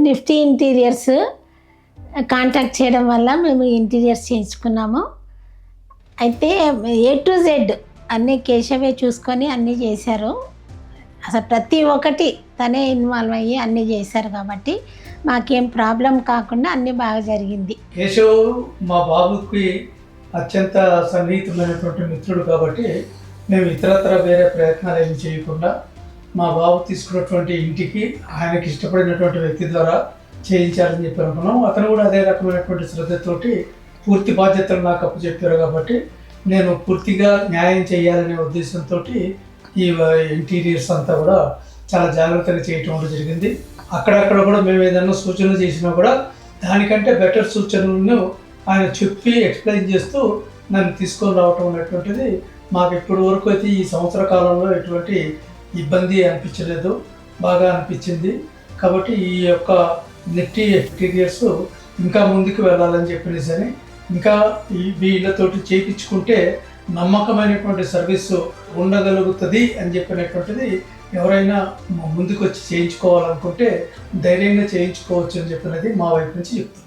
Nifty interiors contact చేయడం వల్ల మేము ఇంటీరియర్స్ చేయించుకున్నాము. అయితే ఏ టు జెడ్ అన్నీ కేశవే చూసుకొని అన్నీ చేశారు. అసలు ప్రతి ఒక్కటి తనే ఇన్వాల్వ్ అయ్యి అన్నీ చేశారు కాబట్టి మాకేం ప్రాబ్లం కాకుండా అన్నీ బాగా జరిగింది. కేశవ్ మా బాబుకి అత్యంత సన్నిహితమైనటువంటి మిత్రుడు కాబట్టి మేము ఇతరత్ర వేరే ప్రయత్నాలు ఏమి చేయకుండా మా బాబు తీసుకున్నటువంటి ఇంటికి ఆయనకి ఇష్టపడినటువంటి వ్యక్తి ద్వారా చేయించాలని చెప్పి అనుకున్నాం. అతను కూడా అదే రకమైనటువంటి శ్రద్ధతోటి పూర్తి బాధ్యతలు నాకు అప్పచెప్పారు కాబట్టి నేను పూర్తిగా న్యాయం చేయాలనే ఉద్దేశంతో ఈ ఇంటీరియర్స్ అంతా కూడా చాలా జాగ్రత్తగా చేయటం జరిగింది. అక్కడక్కడ కూడా మేము ఏదైనా సూచనలు చేసినా కూడా దానికంటే బెటర్ సూచనలను ఆయన చెప్పి ఎక్స్ప్లెయిన్ చేస్తూ నన్ను తీసుకొని రావటం అనేటువంటిది మాకు ఇప్పటి వరకు అయితే ఈ సంవత్సర కాలంలో ఎటువంటి ఇబ్బంది అనిపించలేదు, బాగా అనిపించింది. కాబట్టి ఈ యొక్క నిఫ్టీ ఇంటీరియర్స్ ఇంకా ముందుకు వెళ్ళాలని చెప్పినసరి ఇంకా వీళ్ళతోటి చేయించుకుంటే నమ్మకమైనటువంటి సర్వీసు ఉండగలుగుతుంది అని చెప్పినటువంటిది ఎవరైనా ముందుకు వచ్చి చేయించుకోవాలనుకుంటే ధైర్యంగా చేయించుకోవచ్చు అని చెప్పినది మా వైపు నుంచి చెప్తున్నాను.